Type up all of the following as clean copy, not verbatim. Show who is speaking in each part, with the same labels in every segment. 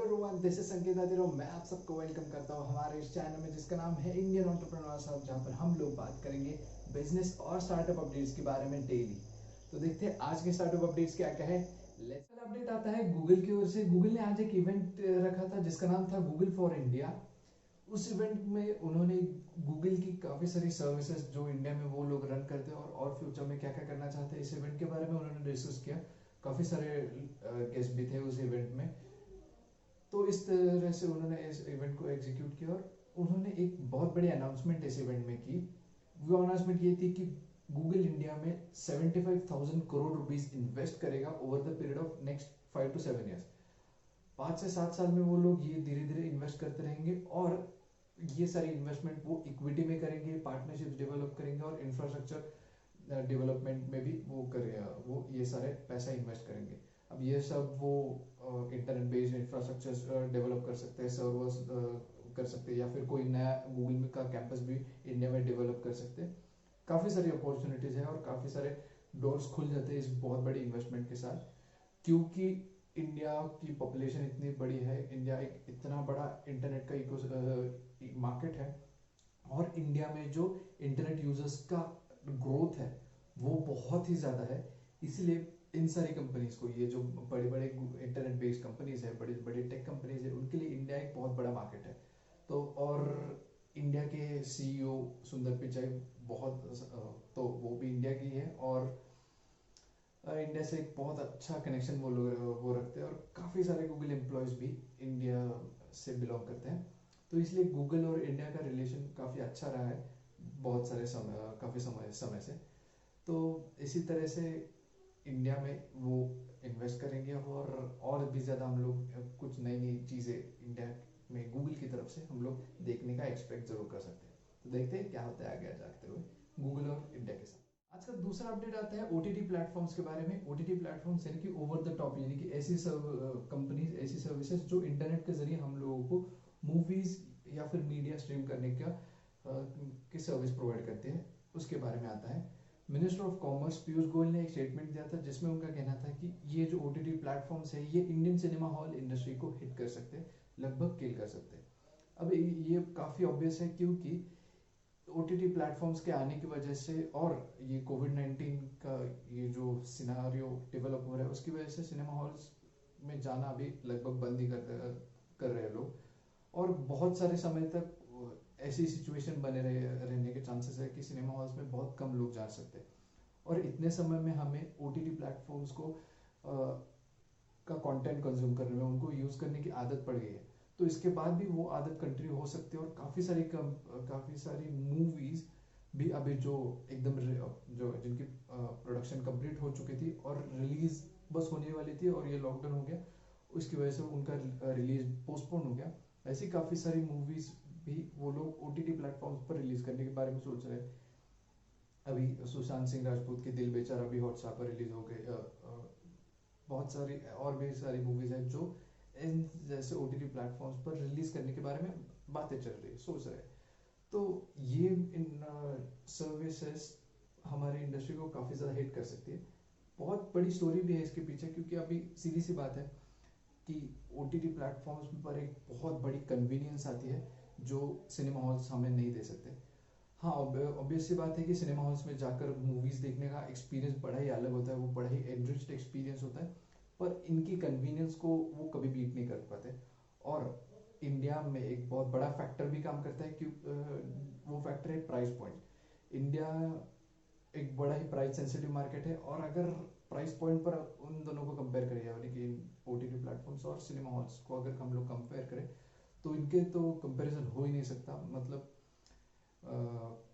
Speaker 1: Everyone, this is संकेत आदिरो। मैं आप सबको वेलकम करता हूँ हमारे इस चैनल में जिसका नाम है इंडियन एंटरप्रेन्योर्स हब, जहाँ पर हम लोग बात करेंगे बिजनेस और स्टार्टअप अपडेट्स के बारे में डेली। तो देखते हैं आज के स्टार्टअप अपडेट्स क्या क्या है। लेट्स अपडेट आता है गूगल की ओर से। गूगल ने आज एक इवेंट रखा था जिसका नाम था गूगल फॉर इंडिया। उस इवेंट में उन्होंने गूगल की काफ़ी सारी सर्विसेज जो इंडिया में वो लोग रन करते हैं और फ्यूचर में क्या क्या करना चाहते हैं, इस इवेंट के बारे में उन्होंने डिस्कस किया। काफ़ी सारे गेस्ट भी थे उस इवेंट में। तो इस तरह से उन्होंने इस इवेंट को एग्जीक्यूट किया और उन्होंने एक बहुत बड़ी अनाउंसमेंट इस इवेंट में की। वो अनाउंसमेंट ये थी कि गूगल इंडिया में 75,000 करोड़ रुपीस इन्वेस्ट करेगा over the period of next 5 to 7 years। 5 से 7 साल में वो लोग ये धीरे धीरे इन्वेस्ट करते रहेंगे और ये सारी इन्वेस्टमेंट वो इक्विटी में करेंगे, पार्टनरशिप डेवलप करेंगे और इंफ्रास्ट्रक्चर डेवलपमेंट में भी वो करेगा, वो ये सारे पैसा इन्वेस्ट करेंगे। अब ये सब वो इंटरनेट बेस्ड इंफ्रास्ट्रक्चर डेवलप कर सकते हैं, सर्वर्स कर सकते हैं, या फिर कोई नया गूगल का कैंपस भी इंडिया में डेवलप कर सकते हैं। काफ़ी सारी अपॉर्चुनिटीज़ है और काफ़ी सारे डोर्स खुल जाते हैं इस बहुत बड़ी इन्वेस्टमेंट के साथ, क्योंकि इंडिया की पॉपुलेशन इतनी बड़ी है, इंडिया एक इतना बड़ा इंटरनेट का इको मार्केट है और इंडिया में जो इंटरनेट यूजर्स का ग्रोथ है वो बहुत ही ज़्यादा है। इसलिए इन सारी कंपनीज को, ये जो बड़े बड़े इंटरनेट बेस्ड कंपनीज है, बड़े बड़े टेक कंपनीज है, उनके लिए इंडिया एक बहुत बड़ा मार्केट है। तो और इंडिया के सीईओ सुंदर पिचाई बहुत तो वो भी इंडिया की है और इंडिया से एक बहुत अच्छा कनेक्शन वो रखते हैं और काफ़ी सारे गूगल एम्प्लॉयज़ भी इंडिया से बिलोंग करते हैं। तो इसलिए गूगल और इंडिया का रिलेशन काफ़ी अच्छा रहा है बहुत सारे काफ़ी समय से। तो इसी तरह से इंडिया में वो इन्वेस्ट करेंगे और भी ज़्यादा हम लोग कुछ नई नई चीज़ें इंडिया में गूगल की तरफ से हम लोग देखने का एक्सपेक्ट जरूर कर सकते हैं। तो देखते हैं क्या होता है आगे जाते हुए गूगल और इंडिया के साथ। आज का दूसरा अपडेट आता है ओटीटी प्लेटफॉर्म्स के बारे में। ओटीटी प्लेटफॉर्म्स यानी कि ओवर द टॉप, यानी कि ऐसी कंपनीज, ऐसी सर्विसेज जो इंटरनेट के जरिए हम लोगों को मूवीज या फिर मीडिया स्ट्रीम करने की सर्विस प्रोवाइड करते हैं, उसके बारे में आता है। Minister of commerce Piyush Goyal ने एक स्टेटमेंट दिया था जिसमें उनका कहना था कि ये जो ओटीटी प्लेटफॉर्म्स है ये इंडियन सिनेमा हॉल इंडस्ट्री को हिट कर सकते हैं, लगभग किल कर सकते हैं। अब ये काफ़ी ऑब्वियस है क्योंकि ओटीटी प्लेटफॉर्म्स के आने की वजह से और ये कोविड-19 का ये जो सिनारियो डेवलप हो रहा है उसकी वजह से सिनेमा हॉल्स में जाना अभी लगभग बंद ही कर रहे हैं लोग। और बहुत सारे समय तक ऐसी सिचुएशन बने रहने के चांसेस है कि सिनेमा हॉल्स में बहुत कम लोग जा सकते हैं और इतने समय में हमें ओटीटी प्लेटफॉर्म्स को का कंटेंट कंज्यूम करने में, उनको यूज़ करने की आदत पड़ गई है। तो इसके बाद भी वो आदत कंटिन्यू हो सकती है और काफ़ी सारी मूवीज़ भी अभी जो एकदम जो जिनकी प्रोडक्शन कंप्लीट हो चुकी थी और रिलीज बस होने वाली थी और ये लॉकडाउन हो गया, उसकी वजह से उनका रिलीज पोस्टपोन हो गया। ऐसी काफ़ी सारी मूवीज़ भी वो लोग ओटीटी प्लेटफॉर्म्स पर रिलीज करने के बारे में सोच रहे हैं। अभी सुशांत सिंह राजपूत की दिल बेचारा भी हॉटस्टार पर रिलीज हो गए। बहुत सारी और भी सारी मूवीज़ हैं जो इन जैसे ओटीटी प्लेटफॉर्म्स पर रिलीज करने के बारे में बातें चल रही है, सोच रहे हैं। तो ये इन सर्विसेज हमारी इंडस्ट्री को काफ़ी ज़्यादा हिट कर सकती है। बहुत बड़ी स्टोरी भी है इसके पीछे, क्योंकि अभी सीधी सी बात है कि ओटीटी प्लेटफॉर्म्स पर एक बहुत बड़ी कन्वीनियंस आती है जो सिनेमा हॉल्स हमें नहीं दे सकते। हाँ, ऑब्वियस सी बात है कि सिनेमा हॉल्स में जाकर मूवीज़ देखने का एक्सपीरियंस बड़ा ही अलग होता है, वो बड़ा ही एनरिच्ड एक्सपीरियंस होता है, पर इनकी कन्वीनियंस को वो कभी बीट नहीं कर पाते। और इंडिया में एक बहुत बड़ा फैक्टर भी काम करता है कि वो फैक्टर है प्राइस पॉइंट। इंडिया एक बड़ा ही प्राइस सेंसिटिव मार्केट है और अगर प्राइस पॉइंट पर उन दोनों को कंपेयर करें, यानी कि ओटीटी प्लेटफॉर्म्स और सिनेमा हॉल्स को अगर हम लोग कंपेयर करें तो इनके तो कंपैरिजन हो ही नहीं सकता। मतलब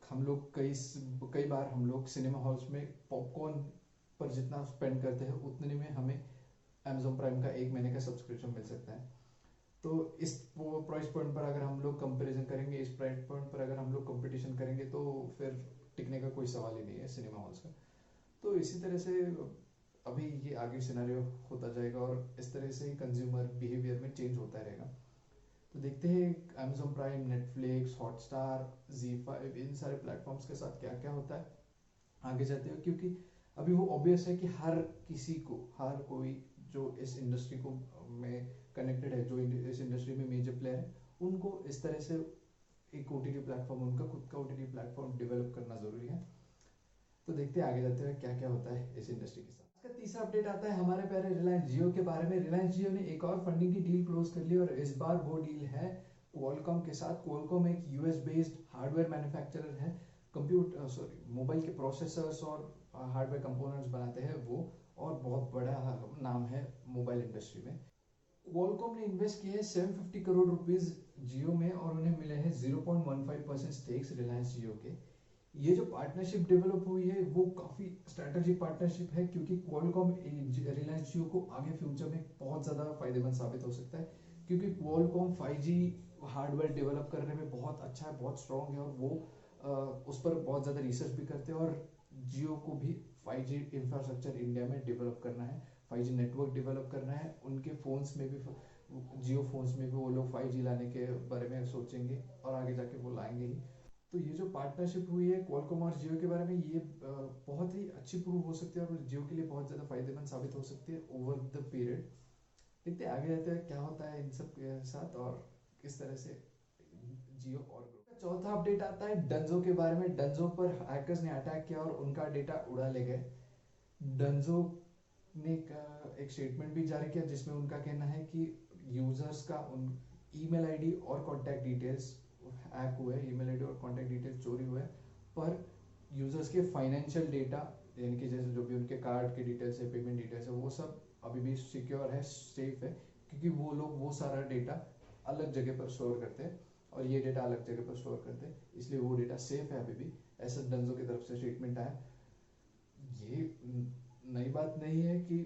Speaker 1: हम लोग कई बार हम लोग सिनेमा हॉल्स में पॉपकॉर्न पर जितना स्पेंड करते हैं उतने में हमें अमेजोन प्राइम का 1 महीने का सब्सक्रिप्शन मिल सकता है। तो इस प्राइस पॉइंट पर अगर हम लोग कंपैरिजन करेंगे, इस प्राइस पॉइंट पर अगर हम लोग कंपटीशन करेंगे तो फिर टिकने का कोई सवाल ही नहीं है सिनेमा हॉल्स का। तो इसी तरह से अभी ये आगे सिनेरियो होता जाएगा और इस तरह से ही कंज्यूमर बिहेवियर में चेंज होता रहेगा। तो देखते हैं Amazon prime, Netflix, Hotstar, ZEE5, इन सारे प्लेटफॉर्म्स के साथ क्या क्या होता है आगे जाते हुए, क्योंकि अभी वो ऑब्वियस है कि हर कोई जो इस इंडस्ट्री को में कनेक्टेड है, जो इस इंडस्ट्री में मेजर प्लेयर है, उनको इस तरह से एक ओटीटी प्लेटफॉर्म, उनका खुद का ओटीटी प्लेटफॉर्म डेवलप करना ज़रूरी है। तो देखते हैं आगे जाते हुए क्या क्या होता है इस इंडस्ट्री के साथ। इसका तीसरा अपडेट आता है हमारे प्यारे रिलायंस जियो के बारे में। रिलायंस जियो ने एक और फंडिंग की डील क्लोज कर ली और इस बार वो डील है क्वालकॉम के साथ। क्वालकॉम एक यूएस बेस्ड हार्डवेयर मैन्युफैक्चरर है, मोबाइल के प्रोसेसर्स और हार्डवेयर कंपोनेंट्स बनाते हैं वो, और बहुत बड़ा नाम है मोबाइल इंडस्ट्री में। क्वालकॉम ने इन्वेस्ट किए हैं 750 करोड़ रुपीस जियो में और उन्हें मिले हैं 0.15% स्टेक्स रिलायंस जियो के। ये जो पार्टनरशिप डेवलप हुई है वो काफ़ी स्ट्रैटेजिक पार्टनरशिप है, क्योंकि क्वालकॉम रिलायंस जियो को आगे फ्यूचर में बहुत ज़्यादा फायदेमंद साबित हो सकता है, क्योंकि क्वालकॉम 5G हार्डवेयर डेवलप करने में बहुत अच्छा है, बहुत स्ट्रॉन्ग है, और वो उस पर बहुत ज़्यादा रिसर्च भी करते हैं। और जियो को भी 5G इंफ्रास्ट्रक्चर इंडिया में डेवलप करना है, 5G नेटवर्क डेवलप करना है। उनके फ़ोन्स में भी, जियो फोन्स में भी वो लोग 5G लाने के बारे में सोचेंगे और आगे जाके वो लाएंगे ही। तो ये जो पार्टनरशिप हुई है क्वालकॉम और जियो के बारे में, ये बहुत ही अच्छी प्रूव हो सकती है और जियो के लिए बहुत ज़्यादा फायदेमंद साबित हो सकती है ओवर द पीरियड। देखते हैं आगे जाते हैं क्या होता है इन सब के साथ और किस तरह से जियो और ग्रो। चौथा अपडेट आता है डंजो के बारे में। डंजो पर हैकर्स ने अटैक किया और उनका डेटा उड़ा ले गए। डंजो ने एक स्टेटमेंट भी जारी किया जिसमें उनका कहना है कि यूजर्स का उन ईमेल आईडी और कॉन्टैक्ट डिटेल्स हैक हुए, ईमेल आईडी और कॉन्टैक्ट डिटेल्स चोरी हुए, पर यूजर्स के फाइनेंशियल डेटा, यानी कि जैसे जो भी उनके कार्ड के डिटेल्स है, पेमेंट डिटेल्स है, वो सब अभी भी सिक्योर है, सेफ है, क्योंकि वो लोग वो सारा डेटा अलग जगह पर स्टोर करते हैं और ये डेटा अलग जगह पर स्टोर करते हैं, इसलिए वो डेटा सेफ है अभी भी, ऐसा डंजो की तरफ से स्टेटमेंट आया। ये नई बात नहीं है कि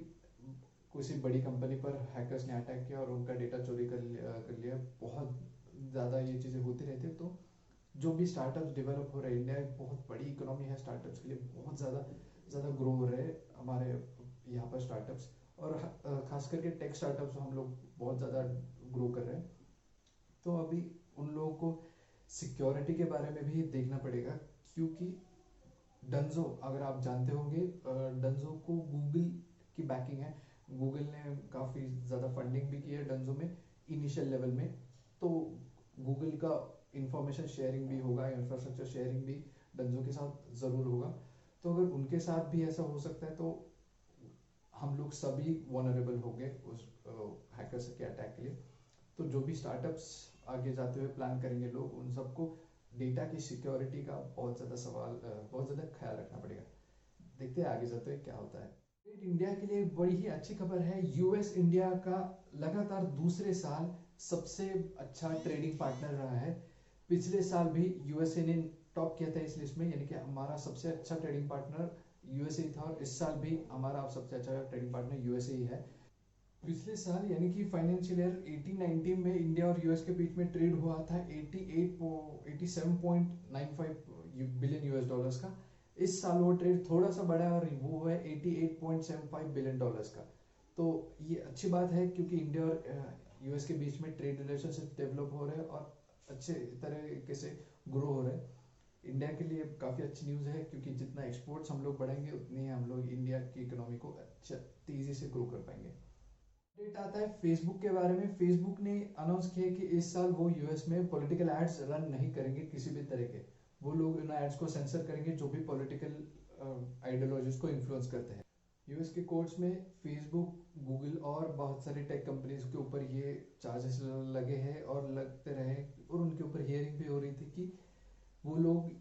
Speaker 1: किसी बड़ी कंपनी पर हैकर्स ने अटैक किया और उनका डेटा चोरी कर लिया। बहुत ज़्यादा ये चीज़ें होती रहती है। तो जो भी स्टार्टअप्स डेवलप हो रहे हैं, इंडिया एक बहुत बड़ी इकोनॉमी है स्टार्टअप्स के लिए, बहुत ज़्यादा ग्रो हो रहे हैं हमारे यहाँ पर स्टार्टअप्स, और खास करके टेक स्टार्टअप्स हम लोग बहुत ज़्यादा ग्रो कर रहे हैं। तो अभी उन लोगों को सिक्योरिटी के बारे में भी देखना पड़ेगा, क्योंकि डंजो, अगर आप जानते होंगे, डंजो को गूगल की बैकिंग है। गूगल ने काफ़ी ज़्यादा फंडिंग भी की है डंजो में इनिशियल लेवल में। तो गूगल का इंफॉर्मेशन शेयरिंग भी होगा, इंफ्रास्ट्रक्चर शेयरिंग भी डंजो के साथ ज़रूर होगा। तो अगर उनके साथ भी ऐसा हो सकता है तो हम लोग सभी वनरेबल होंगे उस हैकर्स के अटैक के लिए। तो जो भी स्टार्टअप्स आगे जाते हुए प्लान करेंगे लोग, उन सबको डेटा की सिक्योरिटी का बहुत ज़्यादा ख्याल रखना पड़ेगा। देखते हैं आगे जाते हुए क्या होता है। इंडिया के लिए बड़ी ही अच्छी खबर है। यूएस इंडिया का लगातार दूसरे साल सबसे अच्छा ट्रेडिंग पार्टनर रहा है। पिछले साल भी यूएसए ने टॉप किया था इस लिस्ट में, यानी कि हमारा सबसे अच्छा ट्रेडिंग पार्टनर यूएसए था, और इस साल भी हमारा सबसे अच्छा ट्रेडिंग पार्टनर यूएसए ही है। पिछले साल यानी कि फाइनेंशियल ईयर 18-19 में इंडिया और यूएस के बीच में ट्रेड हुआ था 87.95 बिलियन यूएस डॉलर्स का। इस साल वो ट्रेड थोड़ा सा बढ़ा है और वो है 88.75 बिलियन डॉलर्स का। तो ये अच्छी बात है, क्योंकि इंडिया और यूएस के बीच में ट्रेड रिलेशनशिप डेवलप हो रहे हैं और अच्छे तरीके से ग्रो हो रहे हैं। इंडिया के लिए काफ़ी अच्छी न्यूज़ है, क्योंकि जितना एक्सपोर्ट्स हम लोग बढ़ाएंगे उतनी ही हम लोग इंडिया की इकोनॉमी को अच्छा तेज़ी से ग्रो कर पाएंगे। अपडेट आता है फेसबुक के बारे में। फेसबुक ने अनाउंस किया कि इस साल वो यूएस में पॉलिटिकल एड्स रन नहीं करेंगे किसी भी तरह के। वो लोग इन एड्स को सेंसर करेंगे जो भी पॉलिटिकल आइडियोलॉजीज को इन्फ्लुएंस करते हैं। यूएस के कोर्ट्स में फेसबुक, गूगल और बहुत सारी टेक कंपनीज के ऊपर ये चार्जेस लगे हैं और लगते रहे, और उनके ऊपर हियरिंग भी हो रही थी कि वो लोग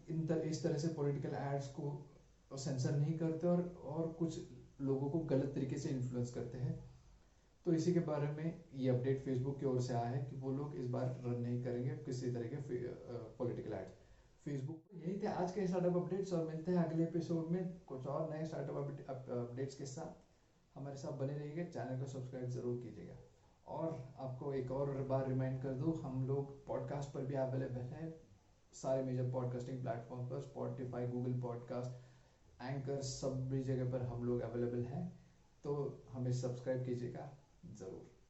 Speaker 1: इस तरह से पॉलिटिकल एड्स को सेंसर नहीं करते और कुछ लोगों को गलत तरीके से इन्फ्लुएंस करते हैं। तो इसी के बारे में ये अपडेट फेसबुक की ओर से आया है कि वो लोग इस बार रन नहीं करेंगे किसी तरह के पॉलिटिकल एड्स फेसबुक। यही थे आज के स्टार्टअप अपडेट्स, और मिलते हैं अगले एपिसोड में कुछ और नए स्टार्टअप अपडेट्स के साथ। हमारे साथ बने रहिएगा, चैनल को सब्सक्राइब जरूर कीजिएगा। और आपको एक और बार रिमाइंड कर दूँ, हम लोग पॉडकास्ट पर भी अवेलेबल हैं, सारे मेजर पॉडकास्टिंग प्लेटफॉर्म पर, स्पॉटिफाई, गूगल पॉडकास्ट, एंकर, सभी जगह पर हम लोग अवेलेबल हैं। तो हमें सब्सक्राइब कीजिएगा ज़रूर।